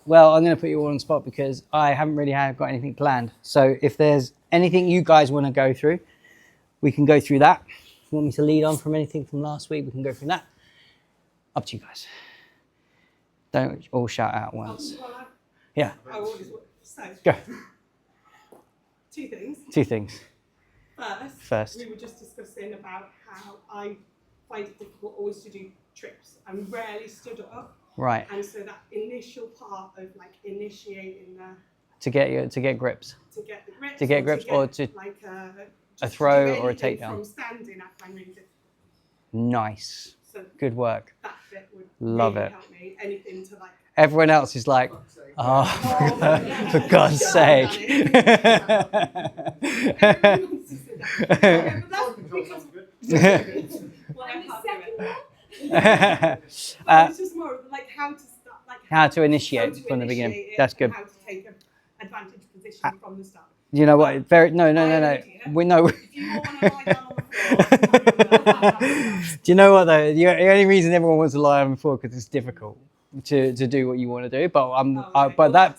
Well, I'm going to put you all on the spot because I haven't really got anything planned. So if there's anything you guys want to go through, we can go through that. If you want me to lead on from anything from last week, we can go through that. Up to you guys. Don't all shout out at once. Yeah. Go. Two things. Two things. First, we were just discussing about how I find it difficult always to do trips. I'm rarely stood up. Right. And so that initial part of like initiating the to get grips. To get the grips. To get grips or to like a throw or a takedown. From standing, I find really difficult. Nice. So good work. That bit would Love really it. help me. Anything to like. Everyone else is like, oh, for God's sake. It's just more like how to start, like how to initiate from the beginning. That's good. How to take an advantage position from the start. You know what? No. We know. If you want to lie down on the floor. Do you know what though? The only reason everyone wants to lie on the floor because it's difficult to do what you want to do. But but the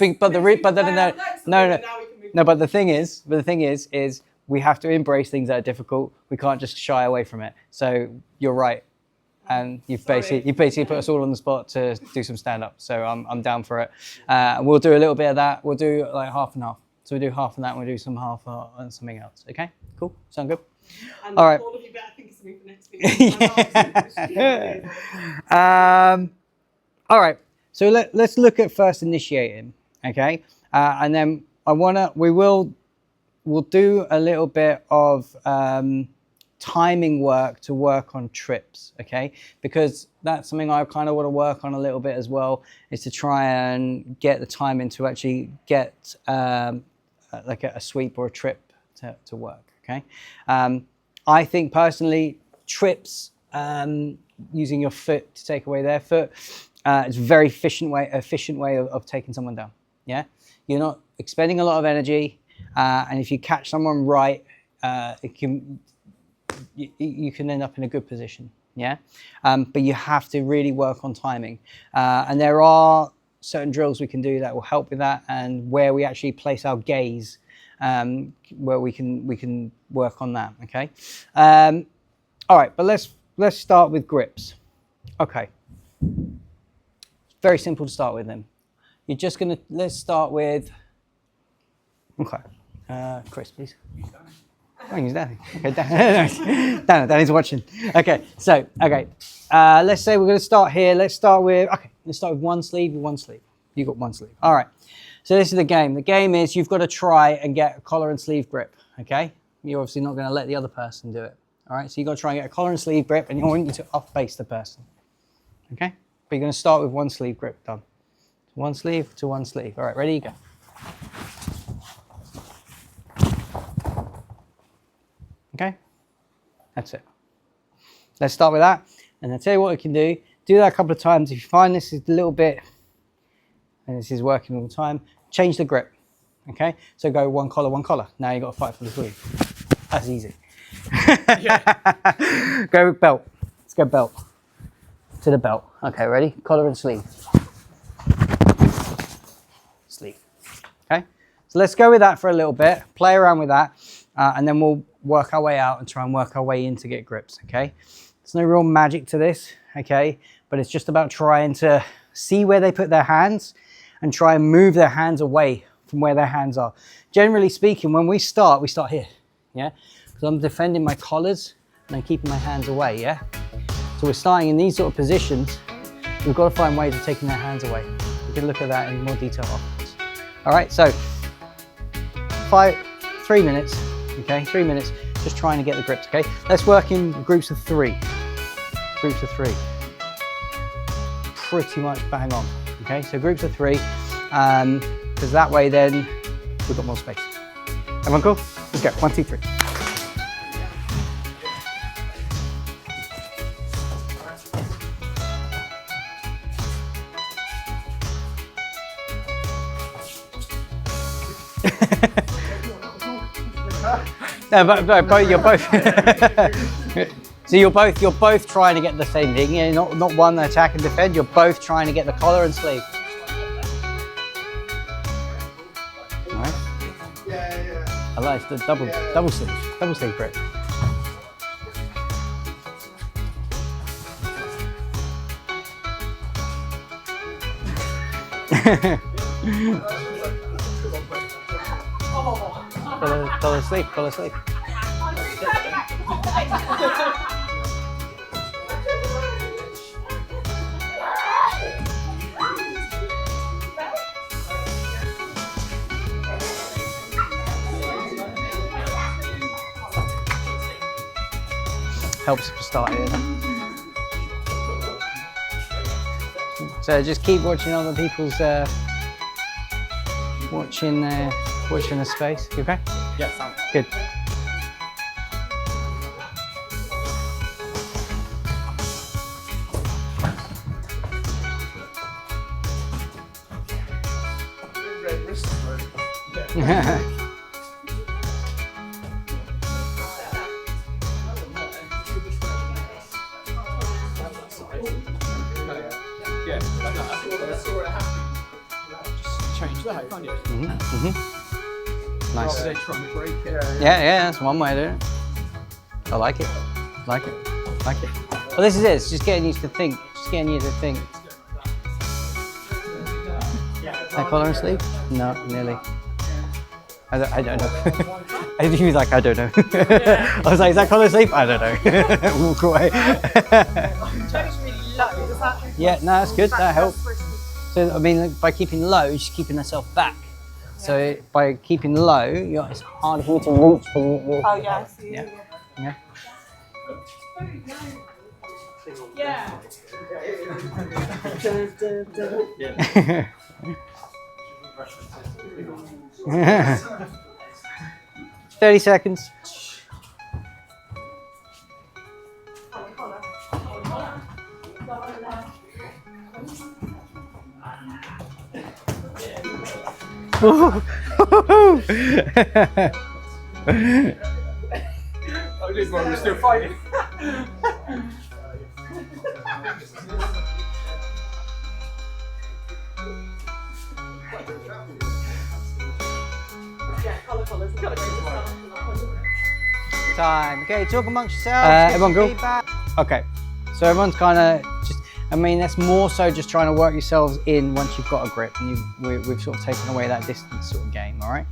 thing is we have to embrace things that are difficult. We can't just shy away from it. So you're right. And you've basically put us all on the spot to do some stand-up. So I'm down for it. We'll do a little bit of that. We'll do like half and half. So we'll do half of that and we'll do some half and something else. Okay? Cool? Sound good? And all right. All of you better think of something for next week. All right. So let's look at first initiating. Okay? And then we'll do a little bit of timing work to work on trips, okay? Because that's something I kind of want to work on a little bit as well, is to try and get the timing to actually get like a sweep or a trip to work, okay? I think personally, trips, using your foot to take away their foot, it's a very efficient way of taking someone down, yeah? You're not expending a lot of energy, and if you catch someone right, you can end up in a good position, yeah? But you have to really work on timing. And there are certain drills we can do that will help with that, and where we actually place our gaze, where we can work on that, okay? All right, but let's start with grips. Okay. Very simple to start with them. You're just gonna, let's start with, okay. Chris, please. Oh, he's Danny. Okay, Danny's watching. Okay, so, let's say we're going to start here. Let's start with one sleeve with one sleeve. You got one sleeve. All right. So this is the game. The game is you've got to try and get a collar and sleeve grip, okay? You're obviously not going to let the other person do it, all right? So you've got to try and get a collar and sleeve grip, and you want you to off-base the person, okay? But you're going to start with one sleeve grip, done. One sleeve to one sleeve. All right, ready, you go. Okay, that's it. Let's start with that, and I'll tell you what we can do. Do that a couple of times. If you find this is a little bit, and this is working all the time, change the grip. Okay, so go one collar, one collar. Now you've got to fight for the sleeve. That's easy. Go with belt. Let's go belt. To the belt. Okay, ready? Collar and sleeve. Sleeve. Okay, so let's go with that for a little bit. Play around with that, and then we'll work our way out and try and work our way in to get grips, okay? There's no real magic to this, okay? But it's just about trying to see where they put their hands and try and move their hands away from where their hands are. Generally speaking, when we start here, yeah? Because I'm defending my collars and I'm keeping my hands away, yeah? So we're starting in these sort of positions. We've got to find ways of taking their hands away. We can look at that in more detail afterwards. All right, so 3 minutes. Okay, 3 minutes, just trying to get the grips, okay? Let's work in groups of 3. Groups of 3. Pretty much bang on, okay? So groups of 3, because that way then we've got more space. Everyone cool? Let's go, 1, 2, 3. No, but you're both. So you're both trying to get the same thing. Yeah, not one attack and defend. You're both trying to get the collar and sleeve. I like the double sleeve grip. Fall asleep. Helps for starting. So just keep watching other people's watching the space. You okay? Yeah, sounds Good. change that, can't you? Nice. Rather than trying to break it. Yeah, that's one way to do it. I like it. Like it. Well, this is it. It's just getting you to think. That collar and sleeve? No, nearly. I don't know. I think he was like, I don't know. I was like, is that collar and sleeve? I don't know. Walk away. Yeah, no, that's good. That helps. So, I mean, by keeping low, you're just keeping yourself back. So, by keeping low, it's harder for you to reach from your... Oh, yeah, I see. Yeah. Yeah. 30 seconds. I did one, we're still fighting. Time. Okay, talk amongst yourselves. Everyone go. Feedback. Okay, so everyone's kind of just, I mean, that's more so just trying to work yourselves in once you've got a grip and we've sort of taken away that distance sort of game, all right?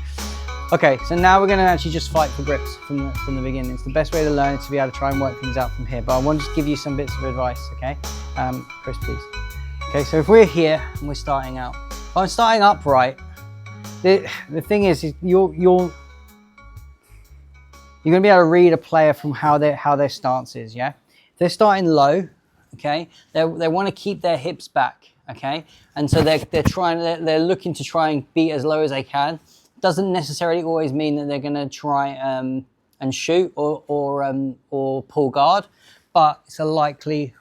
Okay, so now we're going to actually just fight for grips from the beginning. It's the best way to learn is to be able to try and work things out from here, but I want to just give you some bits of advice, okay? Chris, please. Okay, so if we're here and we're starting out, if I'm starting upright, the thing is you're going to be able to read a player from how their stance is, yeah? If they're starting low, okay, they want to keep their hips back, okay? And so they're looking to try and be as low as they can. Doesn't necessarily always mean that they're going to try and shoot or pull guard, but it's a likely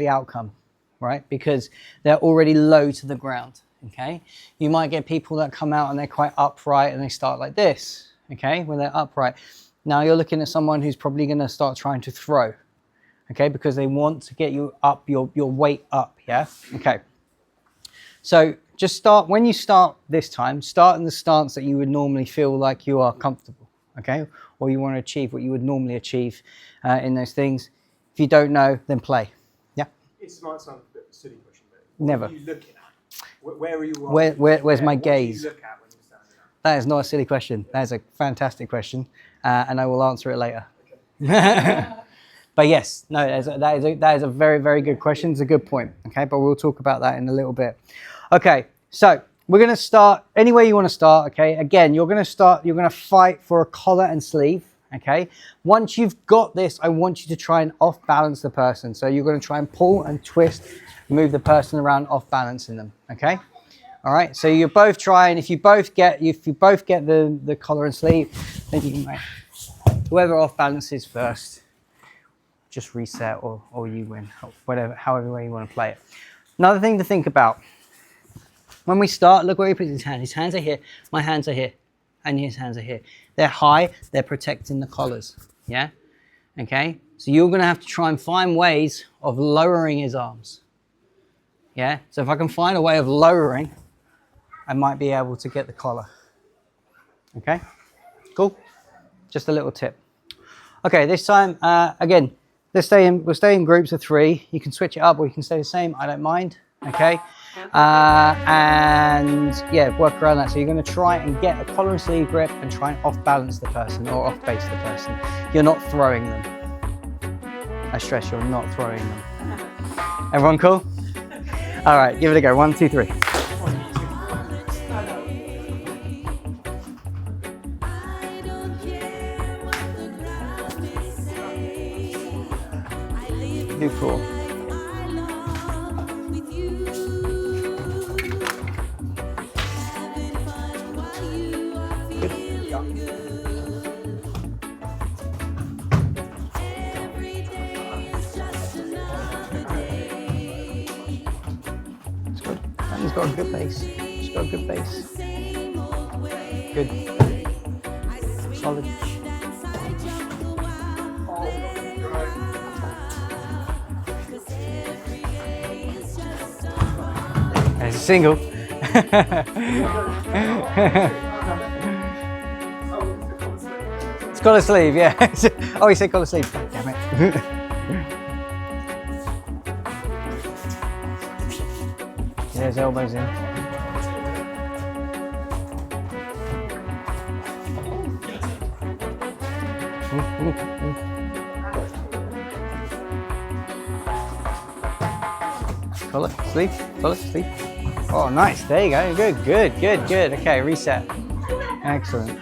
outcome, right? Because they're already low to the ground, okay? You might get people that come out and they're quite upright and they start like this, okay, when they're upright. Now you're looking at someone who's probably going to start trying to throw, okay, because they want to get you up, your weight up, yeah? Okay. So just start, when you start this time, start in the stance that you would normally feel like you are comfortable, okay? Or you want to achieve what you would normally achieve in those things. If you don't know, then play, yeah? It might sound a bit of a silly question, but Never. What are you looking at? Where are you? Where's my gaze? What do you look at when you're standing up? That is not a silly question. That is a fantastic question, and I will answer it later. Okay. But yes, no, that is a very, very good question. It's a good point, okay? But we'll talk about that in a little bit. Okay, so we're going to start any way you want to start, okay? Again, you're going to fight for a collar and sleeve, okay? Once you've got this, I want you to try and off-balance the person. So you're going to try and pull and twist, move the person around, off-balancing them, okay? All right, so you're both trying. If you both get the collar and sleeve, then you might, whoever off-balances first, just reset or you win, however way you want to play it. Another thing to think about, when we start, look where he puts his hand. His hands are here, my hands are here, and his hands are here. They're high, they're protecting the collars, yeah? Okay, so you're gonna have to try and find ways of lowering his arms, yeah? So if I can find a way of lowering, I might be able to get the collar, okay? Cool. Just a little tip. Okay, this time, again, we'll stay in groups of 3. You can switch it up or you can stay the same. I don't mind. Okay. And yeah, work around that. So you're going to try and get a collar and sleeve grip and try and off balance the person or off base the person. You're not throwing them. I stress you're not throwing them. Everyone cool? All right, give it a go. 1, 2, 3. Do 4. He's got a good base. He's got a good base. Good. Solid. There's a single. It's collar sleeve, yeah. Oh, he said collar sleeve. Damn it. There's elbows in. Collar, sleeve, collar, sleeve. Oh, nice. There you go. Good, good, good, good. Okay, reset. Excellent.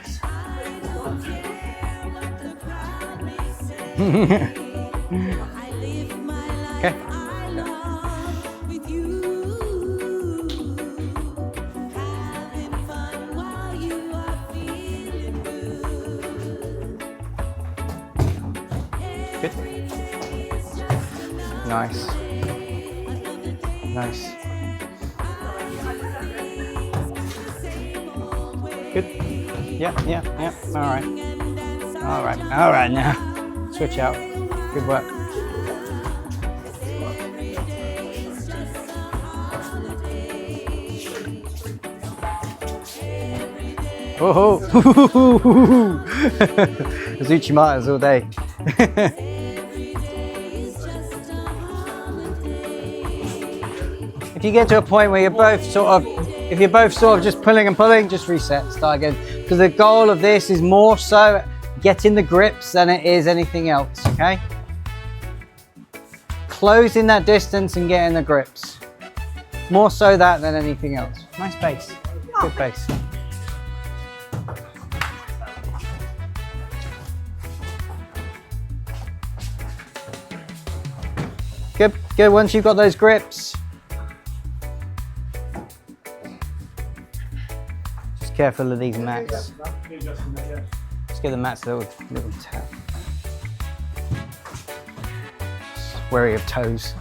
Okay. Good. Nice. Nice. Good. Yeah, yeah, yeah. All right. All right. All right now. Switch out. Good work. Oh, Zuchimatas all day. If you get to a point where you're both if you're both just pulling and pulling, just reset, start again. Because the goal of this is more so getting the grips than it is anything else, okay? Closing that distance and getting the grips. More so that than anything else. Nice base, good base. Good, good, once you've got those grips. Just careful of these mats. Just give the mats a little tap. Just wary of toes.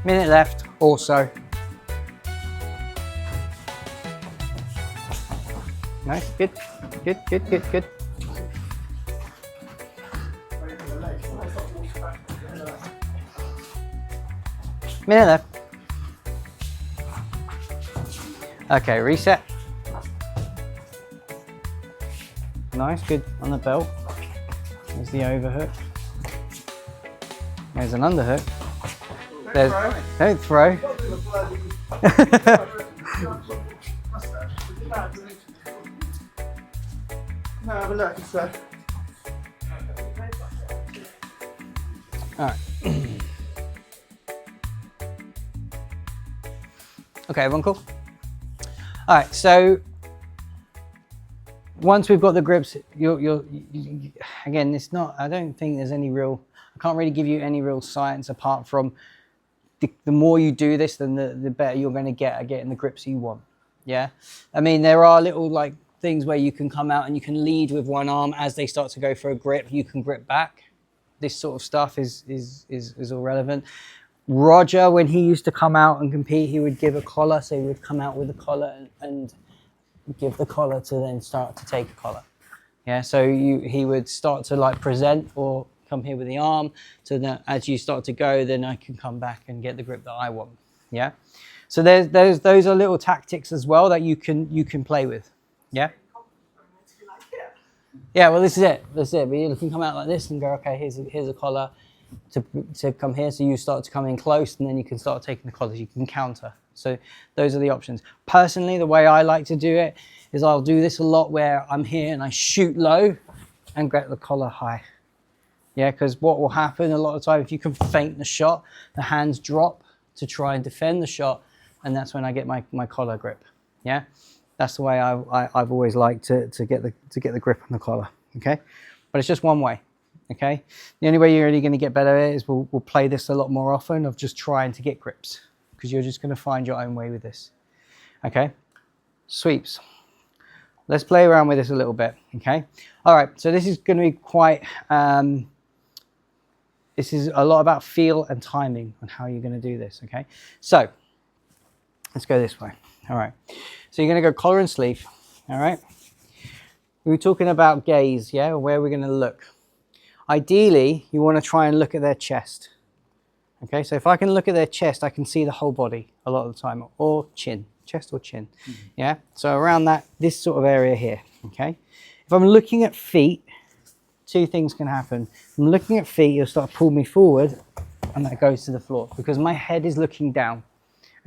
Minute left, also. Nice, good, good, good, good, good. Minute left. Okay, reset. Nice, good on the belt. There's the overhook. There's an underhook. There's, don't throw. No, have a look. All right. Okay, everyone cool? All right, so once we've got the grips, again, it's not, I don't think there's any real, I can't really give you any real science apart from the more you do this, then the better you're going to get at getting the grips you want. Yeah, I mean, there are little like things where you can come out and you can lead with one arm as they start to go for a grip, you can grip back. This sort of stuff is all relevant. Roger, when he used to come out and compete, he would give a collar, so he would come out with a collar and give the collar to then start to take a collar. Yeah, so he would start to like present or come here with the arm, so that as you start to go, then I can come back and get the grip that I want. Yeah, so those are little tactics as well that you can play with. Yeah. Yeah, well, this is it. That's it. But you can come out like this and go, okay, here's a collar to come here. So you start to come in close, and then you can start taking the collars. You can counter. So those are the options. Personally, the way I like to do it is I'll do this a lot where I'm here and I shoot low and get the collar high. Yeah, because what will happen a lot of time, if you can feint the shot, the hands drop to try and defend the shot, and that's when I get my collar grip. Yeah, that's the way I've always liked to get the grip on the collar. Okay, but it's just one way. Okay, the only way you're really going to get better at it is we'll play this a lot more often of just trying to get grips, because you're just going to find your own way with this. Okay, sweeps. Let's play around with this a little bit. Okay, all right. So this is going to be quite. This is a lot about feel and timing on how you're going to do this. Okay, so let's go this way. All right. So you're going to go collar and sleeve. All right. We were talking about gaze, yeah, where we're going to look. Ideally, you want to try and look at their chest. Okay, so if I can look at their chest, I can see the whole body a lot of the time, or chin, chest or chin. Yeah, so around this sort of area here. Okay, if I'm looking at feet, two things can happen. If I'm looking at feet, you'll start to pull me forward, and that goes to the floor because my head is looking down.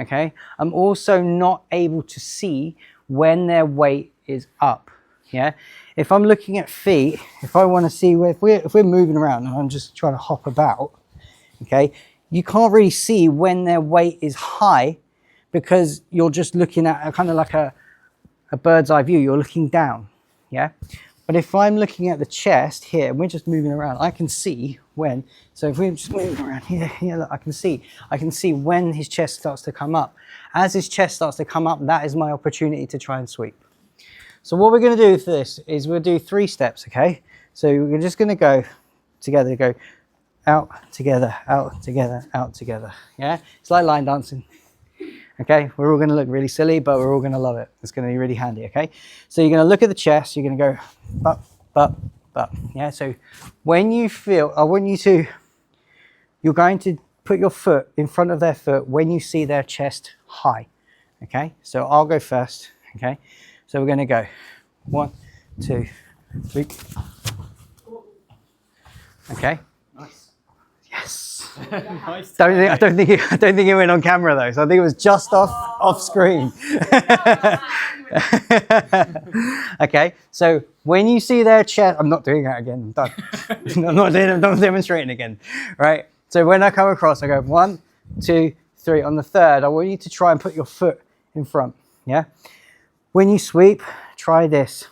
Okay, I'm also not able to see when their weight is up. Yeah, if I'm looking at feet, if I want to see if we're moving around and I'm just trying to hop about, okay, you can't really see when their weight is high because you're just looking at kind of like a bird's eye view. You're looking down. Yeah, but if I'm looking at the chest here and we're just moving around, I can see when. So if we're just moving around here, look, I can see when his chest starts to come up. As his chest starts to come up, that is my opportunity to try and sweep. So what we're going to do for this is we'll do 3 steps, okay? So we're just going to go together, go out, together, out, together, out, together. Yeah? It's like line dancing. Okay? We're all going to look really silly, but we're all going to love it. It's going to be really handy, okay? So you're going to look at the chest, you're going to go bup, bup, bup. Yeah? So when you feel, you're going to put your foot in front of their foot when you see their chest high. Okay? So I'll go first, okay? So we're going to go 1, 2, 3. Okay. Nice. Yes. Nice. I don't think it went on camera though. So I think it was just off screen. Okay. So when you see their chest, I'm not doing that again. I'm done. I'm not demonstrating again. Right. So when I come across, I go 1, 2, 3. On the third, I want you to try and put your foot in front. Yeah. When you sweep, try this.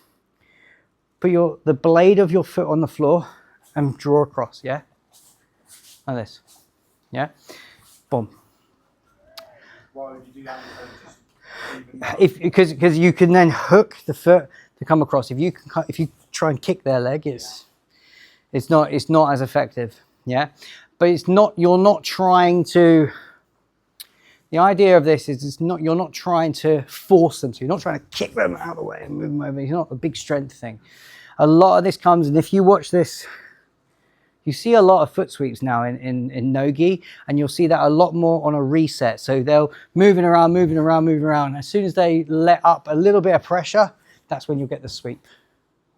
Put the blade of your foot on the floor and draw across, yeah? Like this, yeah? Boom. Why would you do that? Because you can then hook the foot to come across. If you try and kick their leg, it's not as effective, yeah? But you're not trying to. The idea of this is you're not trying to force them to. You're not trying to kick them out of the way and move them over. It's not a big strength thing. A lot of this comes, and if you watch this, you see a lot of foot sweeps now in no-gi, and you'll see that a lot more on a reset. So they'll moving around. As soon as they let up a little bit of pressure, that's when you'll get the sweep,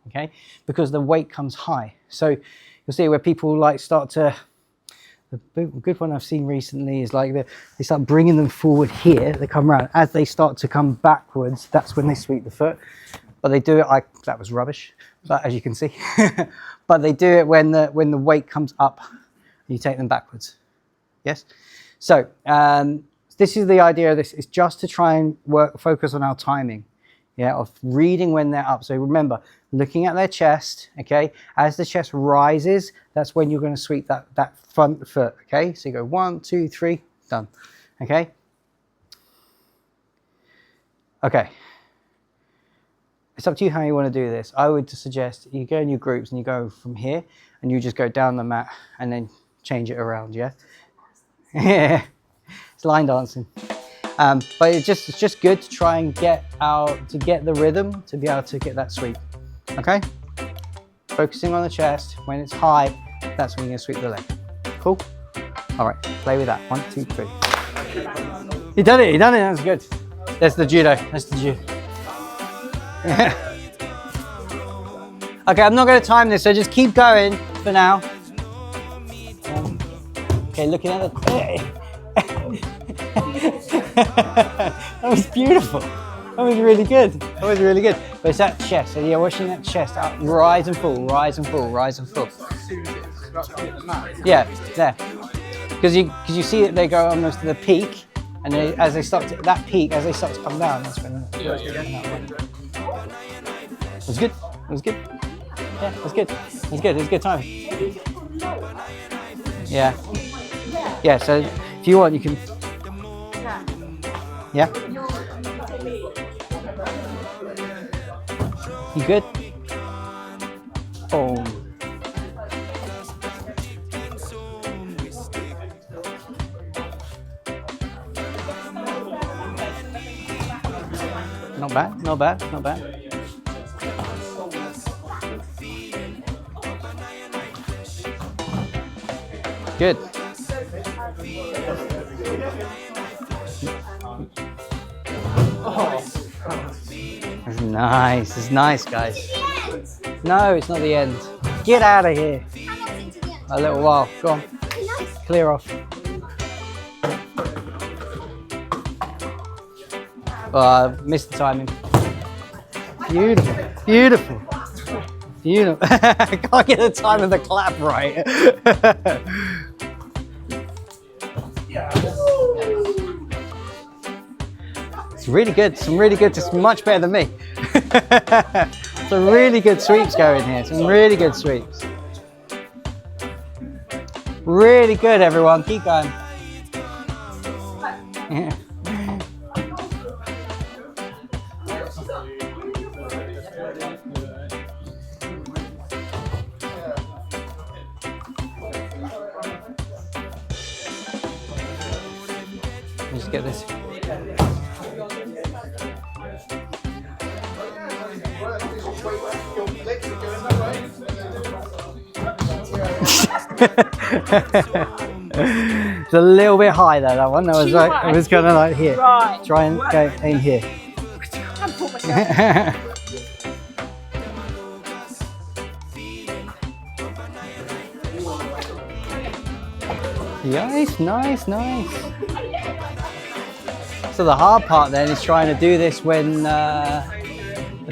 okay? Because the weight comes high. So you'll see where people like start to. The good one I've seen recently is like they start bringing them forward here. They come around. As they start to come backwards, that's when they sweep the foot. But they do it. That was rubbish. But as you can see, but they do it when the weight comes up, and you take them backwards. Yes. So this is the idea of this. Is just to try and focus on our timing. Yeah, of reading when they're up. So remember, looking at their chest, okay? As the chest rises, that's when you're going to sweep that front foot, okay? So you go 1, 2, 3, done, okay? Okay. It's up to you how you want to do this. I would suggest you go in your groups and you go from here and you just go down the mat and then change it around, yeah? Yeah, it's line dancing. But it's just good to try and get the rhythm to be able to get that sweep. Okay? Focusing on the chest. When it's high, that's when you're going to sweep the leg. Cool? All right, play with that. 1, 2, 3. You done it. That's good. That's the judo. Okay, I'm not going to time this, so just keep going for now. Okay, looking at the... That was beautiful. That was really good. That was really good. But it's that chest. So you're watching that chest up, rise and fall, rise and fall, rise and fall. Yeah, there. Because you see that they go almost to the peak, and they, as they start to that peak, as they start to come down, that's when. It was good. It was good. Yeah, it was good. It was good. It was a good time. Yeah. Yeah. So if you want, you can. Yeah. You good? Boom. Not bad, not bad, not bad. Good. That's nice, it's nice, guys. No, it's not the end. Get out of here. A little while, go on. Clear off. Oh, I missed the timing. Beautiful, beautiful, beautiful. I can't get the time of the clap right. It's really good, some really good, it's much better than me. Some really good sweeps going here, some really good sweeps. Really good, everyone, keep going. Yeah. Just get this. It's a little bit high though, that one. That was like, it was kind of like here. Right. Try and go in here. Nice, nice, nice. So the hard part then is trying to do this when the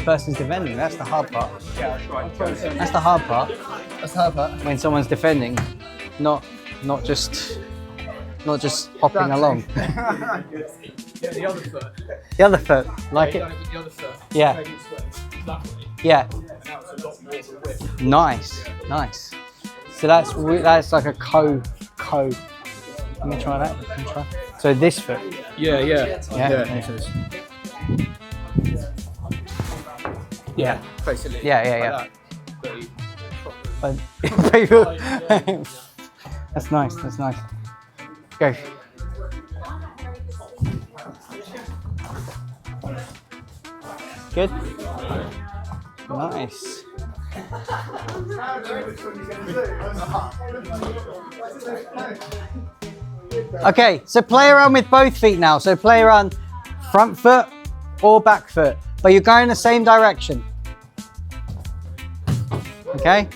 person's defending. That's the hard part. That's the hard part. That's how that. When someone's defending, not just hopping along. Yeah, the other foot. The other foot, like Yeah, it. with the other foot. Yeah. Maybe it's that way. Yeah. Now it's a lot more of a whip. Nice, nice. So that's like a co. Let me try that. Let me try. So this foot. Yeah. Yeah. Yeah. Basically. Yeah. Like That's nice. That's nice. Go. Good. Nice. Okay, so play around with both feet now. So play around front foot or back foot, but you're going the same direction. Okay?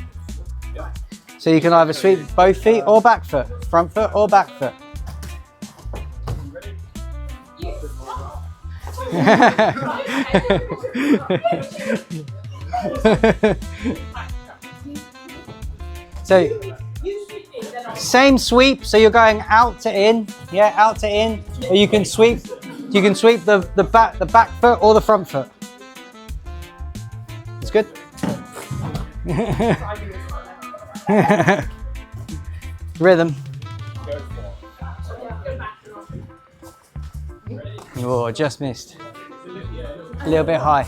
So you can either sweep both feet or back foot, front foot or back foot. So same sweep, so you're going out to in, yeah, out to in, or you can sweep the back foot or the front foot. It's good. Rhythm. Oh, just missed. A little bit high.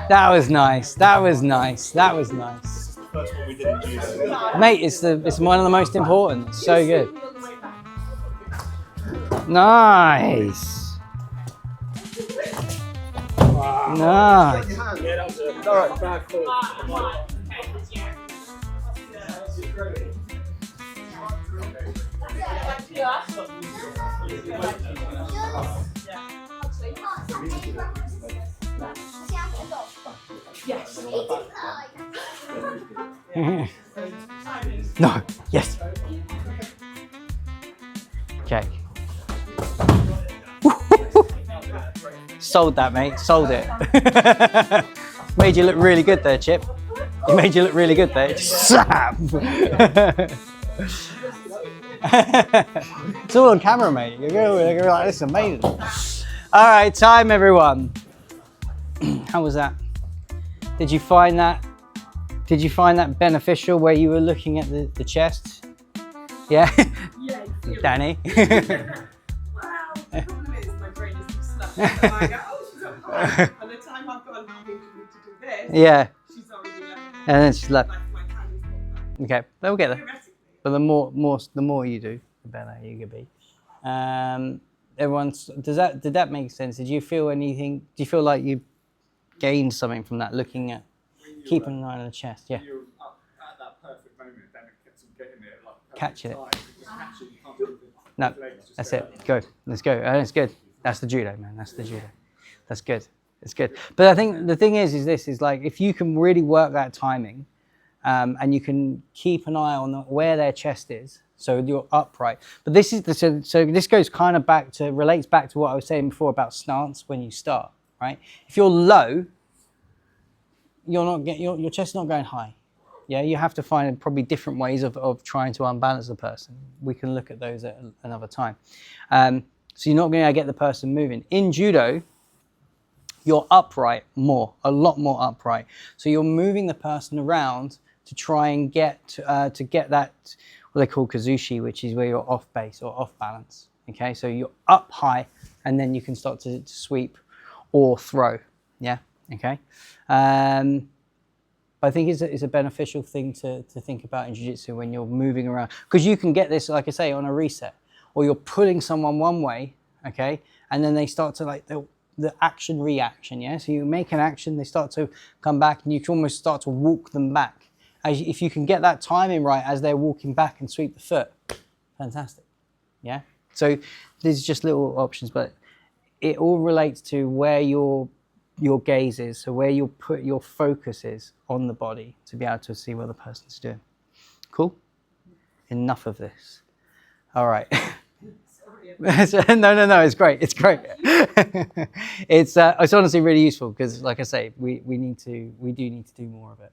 That was nice. That was nice. That was nice. First one we didn't use. Mate, it's one of the most important. It's so good. Nice. Nice. Yeah, that was it. Alright, back foot. Yes. No. Yes. Okay. Sold that, mate. Sold it. Made you look really good there, Chip. You made you look really good there. Slap. It's all on camera, mate. You're like, this is amazing. All right, time, everyone. How was that? Did you find that? Did you find that beneficial where you were looking at the chest? Yeah? Yeah. Danny? Wow. The problem is my brain is too slow. So I go, oh, she's up high. By the time I've gone, I think we need to do this. Yeah. She's already left. And then she's like, Like my hand is not okay, they'll get there. theoretically. But the more you do, the better you can be. Everyone's, did that make sense? Did you feel anything? Do you feel like you gained something from that? Looking at keeping an eye on the chest, yeah. You're up at that perfect moment, then it gets them getting it like Catching it. time. Just catch it, you can't do anything. No, Legs just that's go. it. Go. Let's go. That's good. That's the judo, man. That's the judo. That's good. It's good. But I think the thing is like if you can really work that timing, and you can keep an eye on where their chest is, so you're upright. But this is so this goes kind of relates back to what I was saying before about stance when you start, right? If you're low, your chest's not going high. Yeah, you have to find probably different ways of trying to unbalance the person. We can look at those at another time. So you're not going to get the person moving. In judo, you're upright more, a lot more upright. So you're moving the person around to try and get that, what they call kazushi, which is where you're off base or off balance. Okay, so you're up high and then you can start to sweep or throw. Yeah, okay. I think it's a beneficial thing to think about in jiu-jitsu when you're moving around, because you can get this, like I say, on a reset, or you're pulling someone one way, okay, and then they start to like the action reaction, yeah. So you make an action, they start to come back, and you can almost start to walk them back. If you can get that timing right as they're walking back and sweep the foot, fantastic, yeah. So these are just little options, but it all relates to where your gaze is, so where you put your focus is on the body to be able to see what the person's doing. Cool? Enough of this. All right. No, it's great. It's great. It's honestly really useful because, like I say, we do need to do more of it.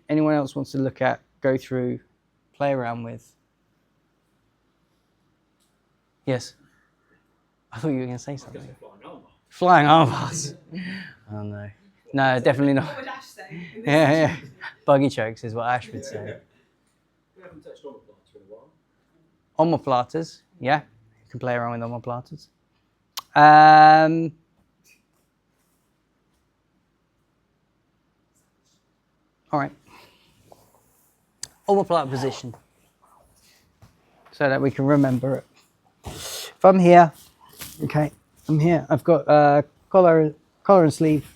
Anyone else wants to look at, go through, play around with? Yes. I thought you were going to say something. Flying arm bars. Oh no. No, definitely not. What would Ash say? Yeah. Buggy chokes is what Ash would say. We haven't touched omoplatas for a while. Omoplatas, yeah. You can play around with omoplatas. All right. Omoplata position. So that we can remember it. If I'm here, okay, I'm here. I've got collar and sleeve.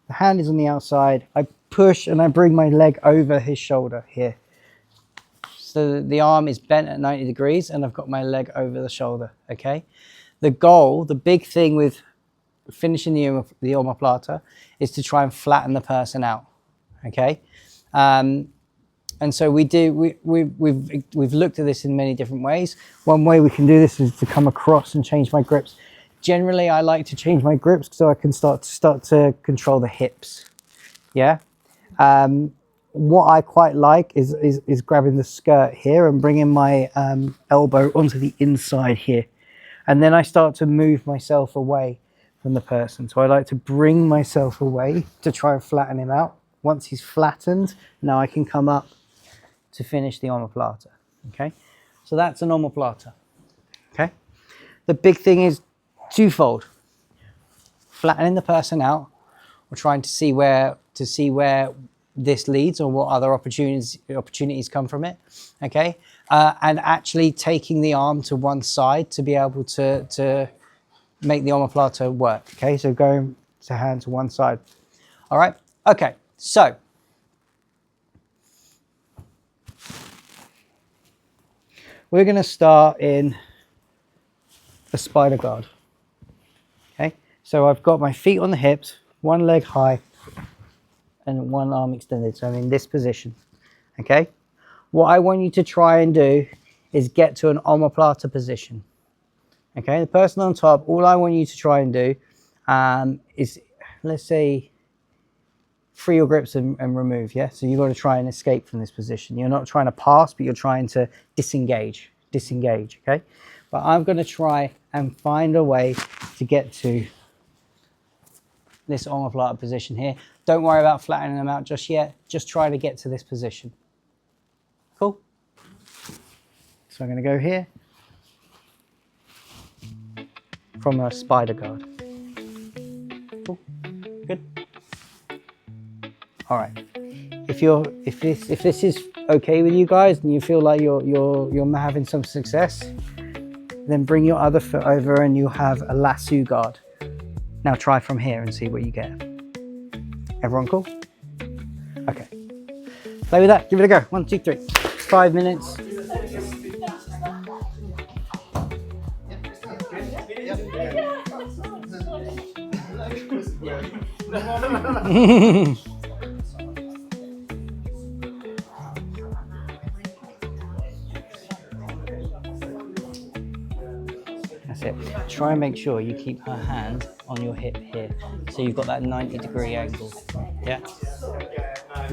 The hand is on the outside. I push and I bring my leg over his shoulder here. So the arm is bent at 90 degrees and I've got my leg over the shoulder, okay? The goal, the big thing with finishing the omoplata is to try and flatten the person out, okay? And so we've looked at this in many different ways. One way we can do this is to come across and change my grips. Generally, I like to change my grips so I can start to control the hips. Yeah. What I quite like is grabbing the skirt here and bringing my elbow onto the inside here, and then I start to move myself away from the person. So I like to bring myself away to try and flatten him out. Once he's flattened, now I can come up to finish the omoplata. Okay, so that's an omoplata. Okay, the big thing is twofold: flattening the person out, or trying to see where this leads, or what other opportunities come from it. Okay, and actually taking the arm to one side to be able to make the omoplata work. Okay, so going to hand to one side. All right. Okay, so we're going to start in a spider guard. Okay, So I've got my feet on the hips, one leg high, and one arm extended. So I'm in this position, okay? What I want you to try and do is get to an omoplata position, okay? The person on top, all I want you to try and do is, let's say, free your grips and remove, yeah? So you've got to try and escape from this position. You're not trying to pass, but you're trying to disengage, okay? But I'm going to try and find a way to get to this omoplata position here. Don't worry about flattening them out just yet. Just try to get to this position. Cool? So I'm going to go here from a spider guard. Cool? Good? All right. If this is okay with you guys and you feel like you're having some success, then bring your other foot over and you'll have a lasso guard. Now try from here and see what you get. Everyone cool? Okay. Play with that. Give it a go. 1, 2, 3. 5 minutes. That's it. Try and make sure you keep her hand on your hip here. So you've got that 90-degree angle. Yeah?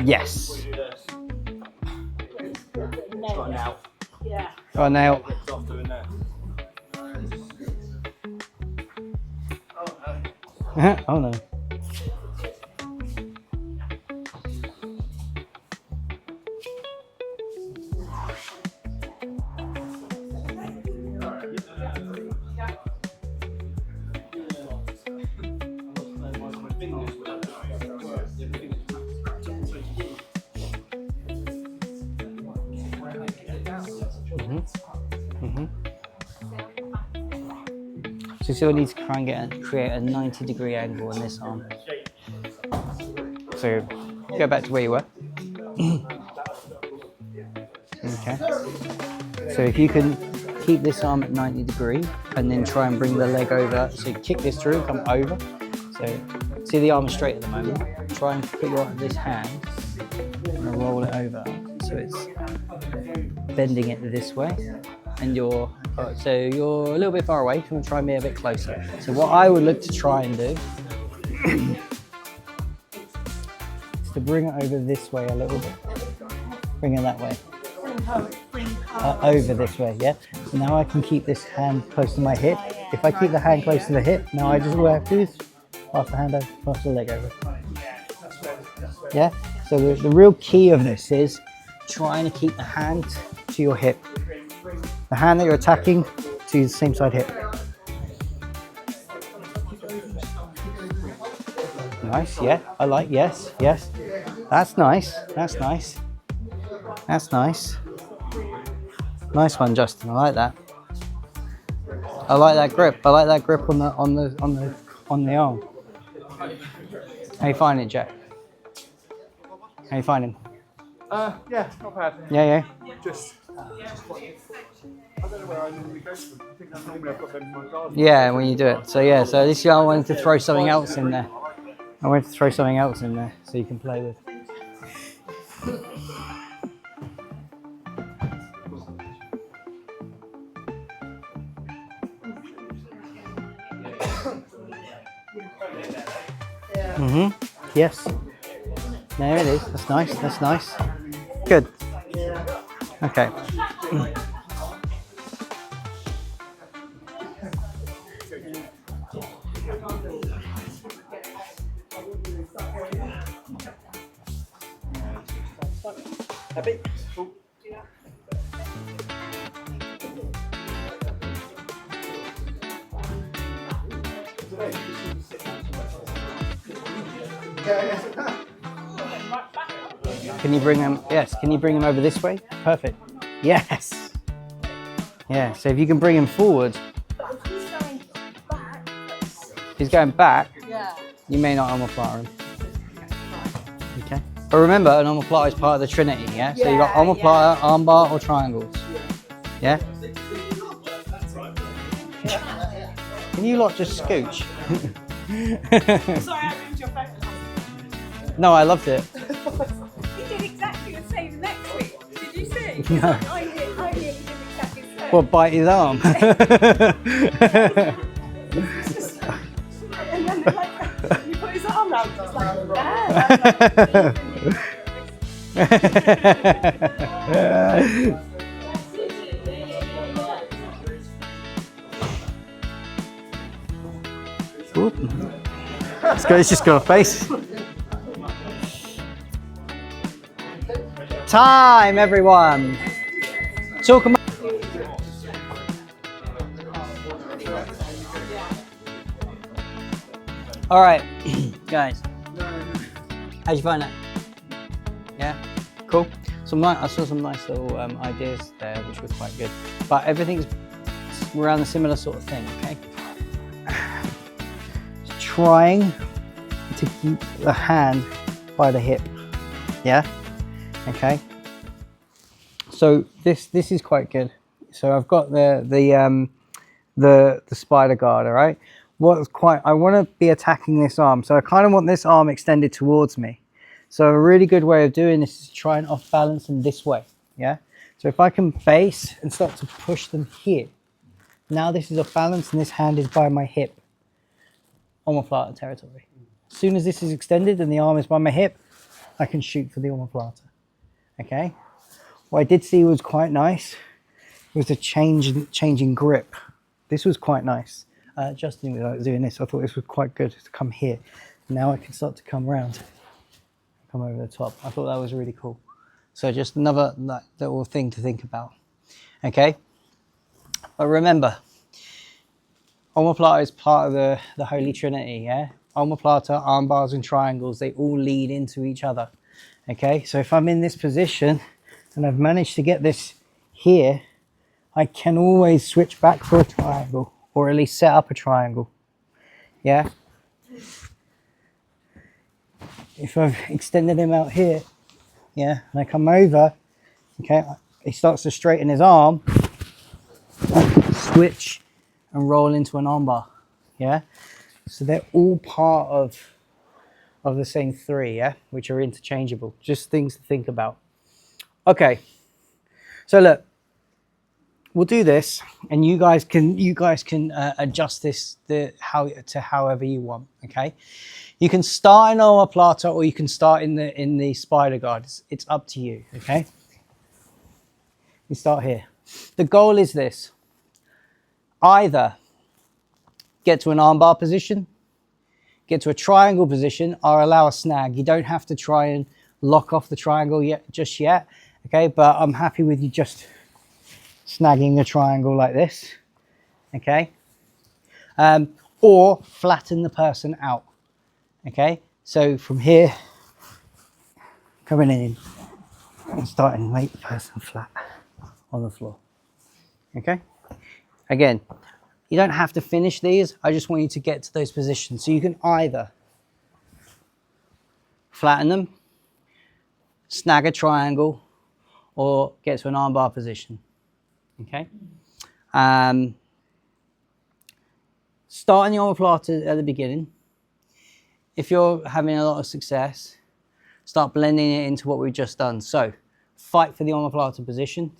Yes. Got an out. Yeah. Got a nail. Off doing that. Oh no. So you still need to try and create a 90-degree angle on this arm. So go back to where you were. Okay. So if you can keep this arm at 90 degree and then try and bring the leg over. So you kick this through, come over. So see the arm is straight at the moment. Try and put this hand and roll it over. So it's bending it this way. And so you're a little bit far away. Come and try and be a bit closer. So what I would look to try and do is to bring it over this way a little bit. Bring it that way. Over this way, yeah? So now I can keep this hand close to my hip. If I keep the hand close to the hip, now I just all I have to do is pass the hand over, pass the leg over. Yeah? So the real key of this is trying to keep the hand to your hip. The hand that you're attacking to the same side hip. Nice, yeah, I like, yes. That's nice, that's nice. That's nice. Nice one, Justin, I like that. I like that grip. I like that grip on the arm. How you finding it, Jack? How you finding? Yeah, not bad. Yeah. Just I don't know where I normally go from. I think normally I've got them in my garden. Yeah, when you do it. So yeah, so this year I wanted to throw something else in there. I wanted to throw something else in there so you can play with. Yes. There it is. That's nice. That's nice. Good. Okay. Happy? Can you bring him? Yes. Can you bring him over this way? Perfect. Yes. Yeah. So if you can bring him forward. He's going back. Yeah. You may not omoplata him. Okay. But remember, an omoplata is part of the trinity, yeah? So you've got omoplata, armbar, or triangles. Yeah? Can you lot just scooch? Sorry, I ruined your photo. No, I loved it. He did exactly the same next week. Did you see? No. I nearly did exactly the same. Well, bite his arm. And then like, he put his arm around, just like, Oop. Let's go. It's just got a face. Time, everyone. Talk about. All right, guys. How'd you find that? Yeah, cool. I saw some nice little ideas there, which were quite good. But everything's around a similar sort of thing. Okay. Trying to keep the hand by the hip. Yeah. Okay. So this is quite good. So I've got the spider guard. All right. I want to be attacking this arm. So I kind of want this arm extended towards me. So a really good way of doing this is to try and off balance them this way. Yeah. So if I can base and start to push them here. Now this is off balance and this hand is by my hip. Omoplata territory. As soon as this is extended and the arm is by my hip, I can shoot for the omoplata. Okay. What I did see was quite nice. Was a change in grip. This was quite nice. Justin was doing this. I thought this was quite good to come here. Now I can start to come around, come over the top. I thought that was really cool. So just another little thing to think about. Okay. But remember, omoplata is part of the Holy Trinity, yeah? Omoplata, arm bars and triangles, they all lead into each other, okay? So if I'm in this position and I've managed to get this here, I can always switch back for a triangle or at least set up a triangle, yeah? If I've extended him out here, yeah, and I come over, okay, he starts to straighten his arm, switch, and roll into an armbar, yeah? So they're all part of the same three, yeah? Which are interchangeable. Just things to think about. Okay, so look, we'll do this, and you guys can adjust this to however you want, okay? You can start in omoplata or you can start in the spider guard. It's up to you, okay? You start here. The goal is this. Either get to an armbar position, get to a triangle position, or allow a snag. You don't have to try and lock off the triangle just yet, okay? But I'm happy with you just snagging the triangle like this, okay? Or flatten the person out, okay? So from here, coming in and starting to make the person flat on the floor, okay? Again, you don't have to finish these. I just want you to get to those positions. So you can either flatten them, snag a triangle, or get to an armbar position. Okay. Start in the omoplata at the beginning. If you're having a lot of success, start blending it into what we've just done. So fight for the omoplata position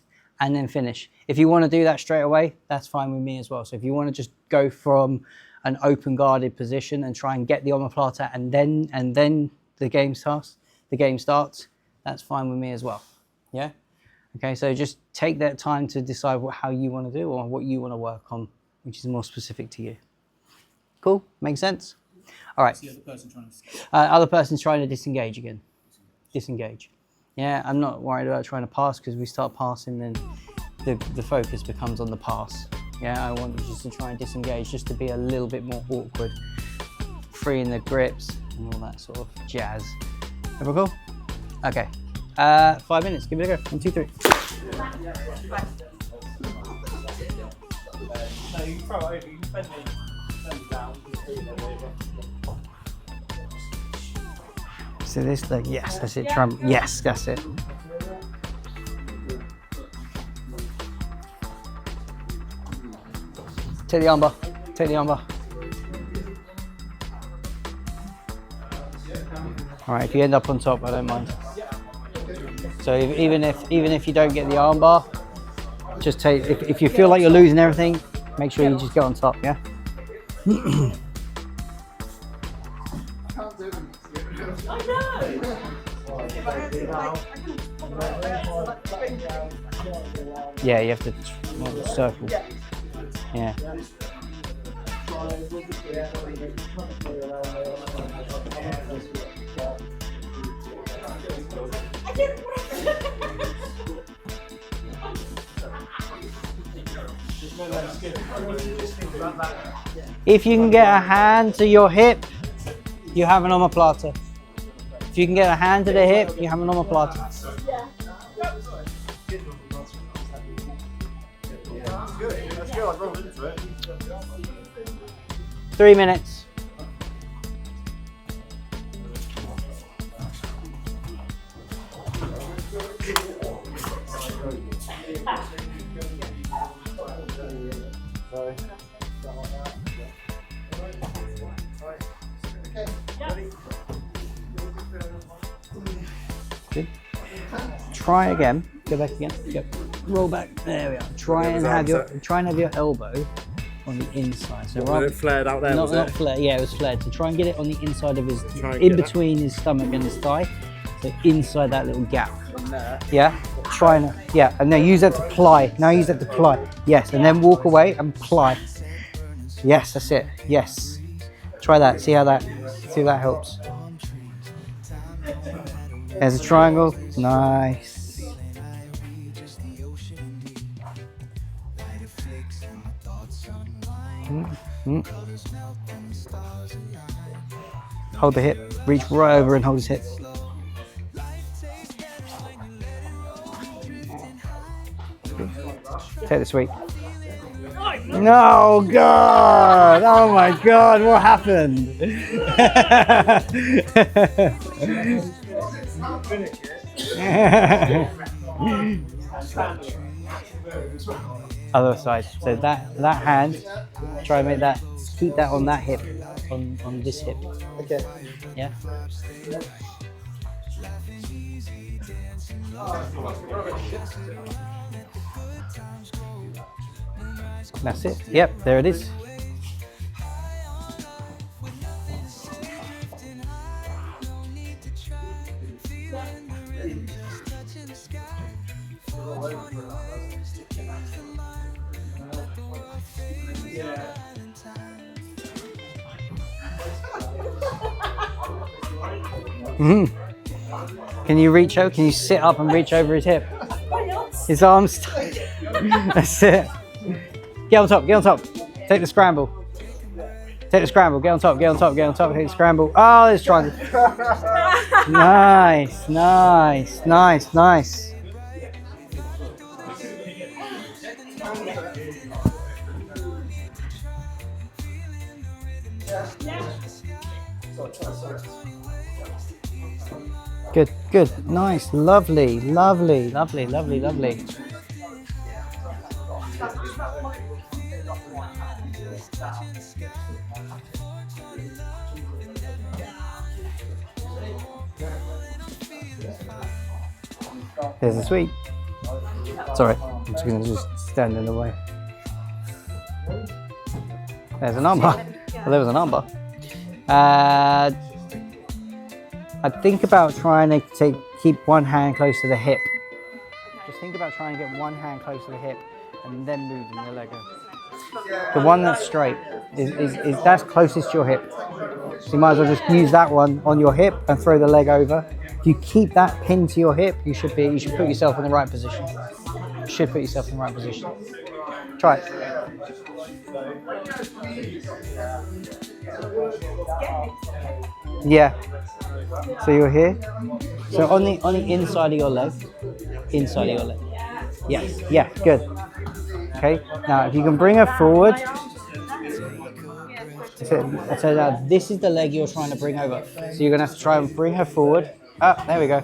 and then finish. If you want to do that straight away, that's fine with me as well. So if you want to just go from an open guarded position and try and get the omoplata and then the game starts, that's fine with me as well. Yeah. Okay, so just take that time to decide how you want to do or what you want to work on, which is more specific to you. Cool? Makes sense? All right. The other person trying to other person's trying to disengage again. Disengage. Yeah, I'm not worried about trying to pass because we start passing, then the focus becomes on the pass. Yeah, I want you just to try and disengage, just to be a little bit more awkward, freeing the grips and all that sort of jazz. Everyone cool? Okay. 5 minutes. Give it a go. 1, 2, 3. No, you throw it over, you bend it down. So this, like, yes, that's it. Try, yes, that's it. Take the armbar. Take the armbar. All right, if you end up on top, I don't mind. So even if you don't get the arm bar, just take, if you feel like you're losing everything, make sure you just get on top, yeah? Yeah, you have to circle. Yeah. If you can get a hand to your hip, you have an omoplata. If you can get a hand to the hip, you have an omoplata. 3 minutes. Good. Try again. Go back again. Go. Roll back. There we are. Try and have your elbow on the inside. So was it flared out there? Not flared. Yeah, it was flared. So try and get it on the inside of his, between his stomach and his thigh. So inside that little gap. Yeah. Try and and now use that to ply. Now use that to ply. Yes, and then walk away and ply. Yes, that's it. Yes. Try that. See if that helps. There's a triangle. Nice. Hold the hip. Reach right over and hold his hip. Take the sweep. No, God! Oh my God! What happened? Other side. So that hand, try and make that. Keep that on that hip, on this hip. Okay. Yeah. That's it. Yep, there it is. Can you reach over? Can you sit up and reach over his hip? His arms tight. That's it. Get on top, get on top. Take the scramble. Take the scramble, get on top, get on top, get on top, take the scramble. Oh, there's triangle. Nice, nice, nice, nice. Good, good, nice, lovely, lovely, lovely, lovely, lovely. There's a sweep. Sorry, I'm just going to stand in the way. There's an armbar. Well, there was an armbar. I'd think about trying to keep one hand close to the hip. Just think about trying to get one hand close to the hip and then moving your leg over. The one that's straight is that's closest to your hip. So you might as well just use that one on your hip and throw the leg over. If you keep that pinned to your hip, you should put yourself in the right position. You should put yourself in the right position. Try it. Yeah. So you're here. So on the inside of your leg. Inside of your leg. Yes. Yeah. Good. Okay. Now if you can bring her forward. So now this is the leg you're trying to bring over. So you're gonna have to try and bring her forward. Ah, there we go.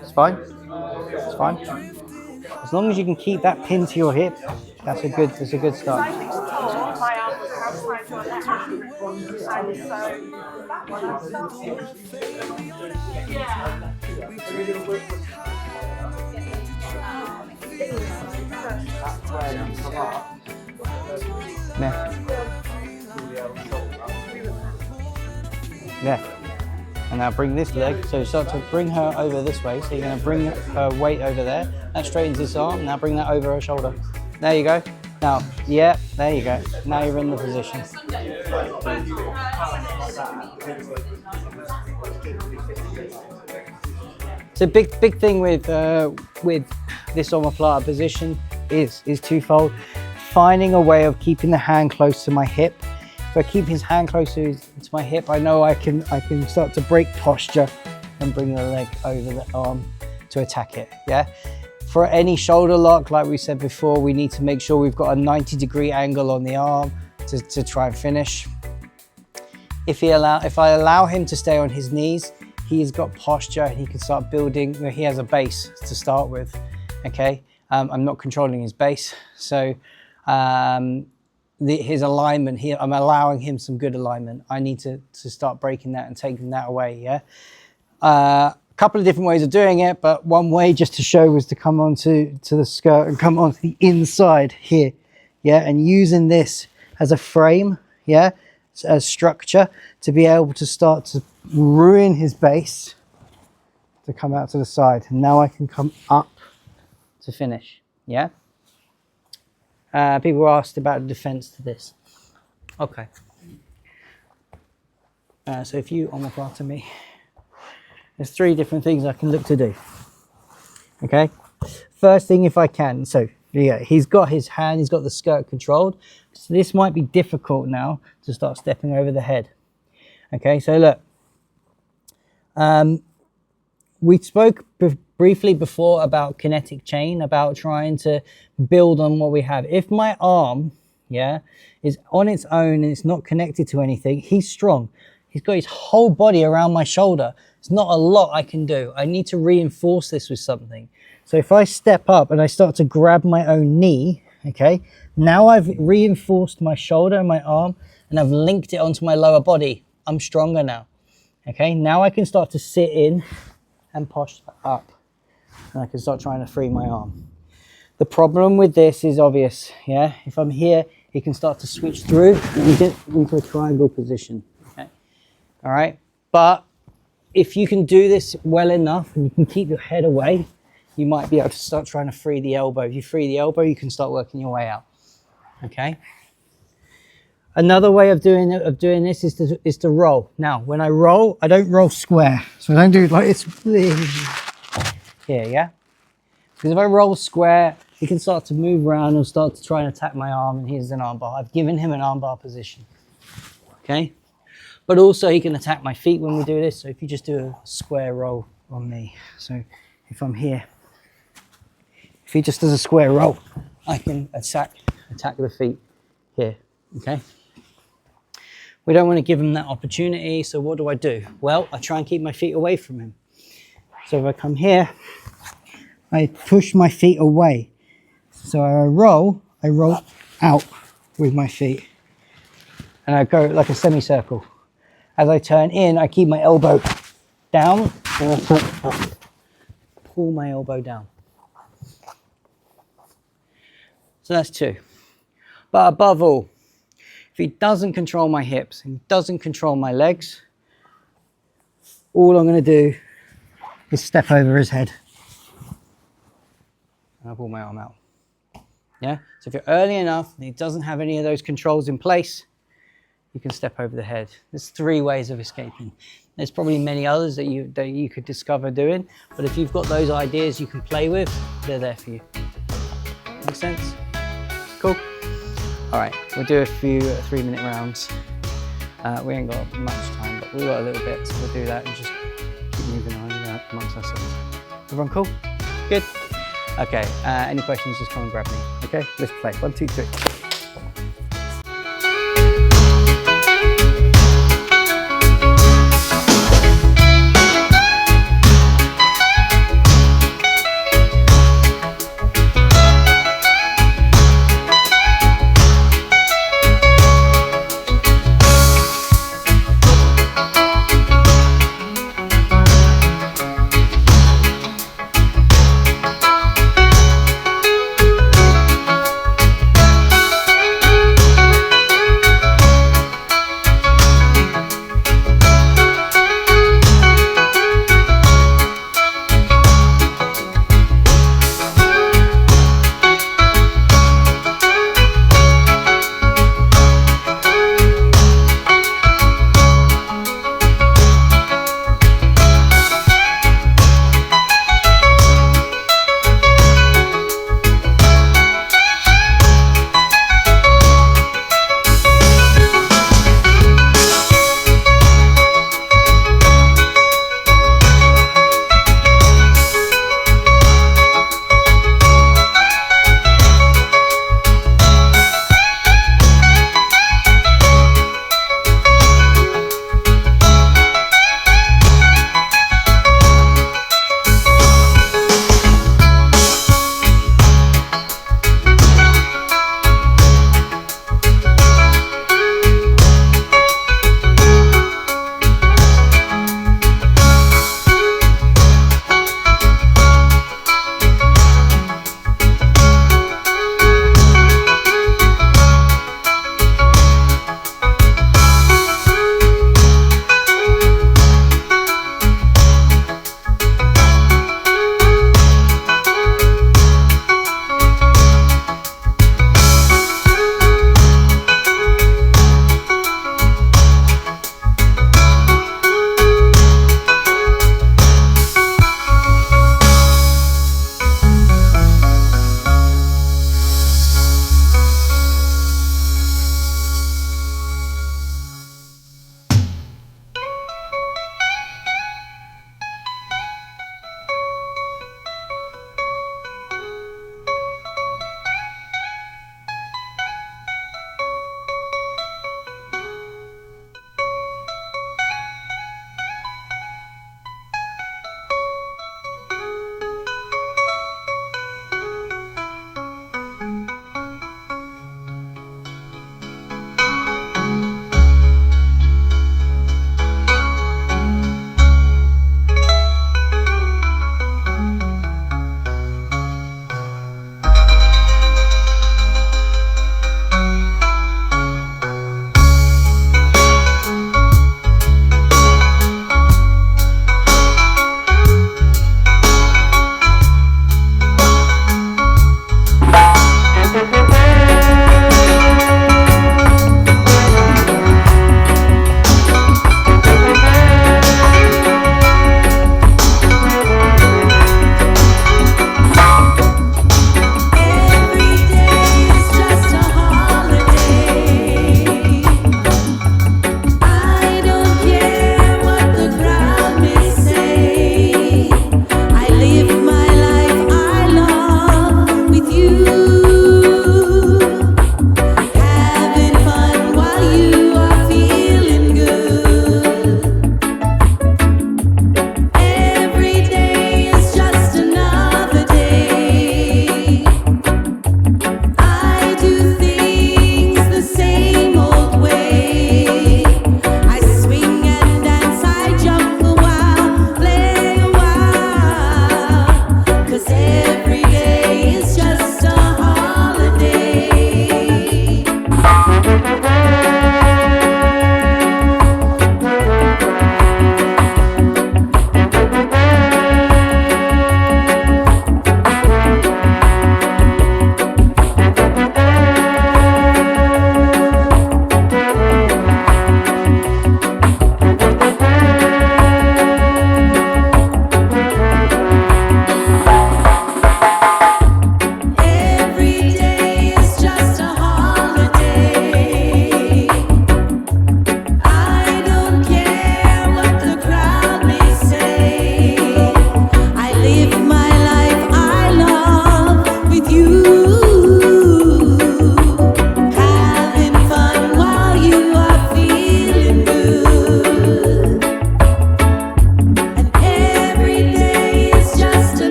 It's fine. It's fine. As long as you can keep that pin to your hip, that's a good start. outside your leg. And so that one I started. There. There. And now bring this leg, so start to bring her over this way. So you're going to bring her weight over there. That straightens this arm. Now bring that over her shoulder. There you go. Now, yeah, there you go. Now you're in the position. So big thing with this omoplata position is twofold. Finding a way of keeping the hand close to my hip. If I keep his hand close to my hip, I know I can start to break posture and bring the leg over the arm to attack it. Yeah. For any shoulder lock, like we said before, we need to make sure we've got a 90-degree angle on the arm to try and finish. If I allow him to stay on his knees, he's got posture and he can start building. He has a base to start with. Okay. I'm not controlling his base, so his alignment here, I'm allowing him some good alignment. I need to start breaking that and taking that away. Yeah. A couple of different ways of doing it, but one way just to show was to come onto the skirt and come onto the inside here. Yeah. And using this as a frame. Yeah. As structure to be able to start to ruin his base to come out to the side. And now I can come up to finish. Yeah. People asked about the defense to this. Okay. So if you omoplata me, there's 3 different things I can look to do. Okay. First thing, if I can. So yeah, he's got his hand, he's got the skirt controlled. So this might be difficult now to start stepping over the head. Okay. So look, we spoke briefly before about kinetic chain, about trying to build on what we have. If my arm, yeah, is on its own and it's not connected to anything, he's strong. He's got his whole body around my shoulder. There's not a lot I can do. I need to reinforce this with something. So if I step up and I start to grab my own knee, okay, now I've reinforced my shoulder and my arm and I've linked it onto my lower body. I'm stronger now. Okay, now I can start to sit in and push up. And I can start trying to free my arm. The problem with this is obvious, yeah? If I'm here, he can start to switch through and get into a triangle position, okay? All right, but if you can do this well enough and you can keep your head away, you might be able to start trying to free the elbow. If you free the elbow, you can start working your way out, okay? Another way of doing this is to roll. Now, when I roll, I don't roll square. So I don't do it like it's here, yeah? Because if I roll square, he can start to move around and start to try and attack my arm, and here's an arm bar. I've given him an arm bar position, okay? But also he can attack my feet when we do this. So if you just do a square roll on me. So if I'm here, if he just does a square roll, I can attack the feet here, okay? We don't want to give him that opportunity, so what do? Well, I try and keep my feet away from him. So if I come here, I push my feet away. So I roll out with my feet. And I go like a semicircle. As I turn in, I keep my elbow down and I pull my elbow down. So that's 2. But above all, if he doesn't control my hips and doesn't control my legs, all I'm going to do is step over his head. And I'll pull my arm out. Yeah? So if you're early enough and he doesn't have any of those controls in place, you can step over the head. There's 3 ways of escaping. There's probably many others that you could discover doing, but if you've got those ideas you can play with, they're there for you. Make sense? Cool. All right, we'll do a few 3-minute rounds. We ain't got much time, but we've got a little bit, so we'll do that and just keep moving on amongst ourselves. Everyone cool? Good? Okay, any questions, just come and grab me. Okay, let's play. 1, 2, 3.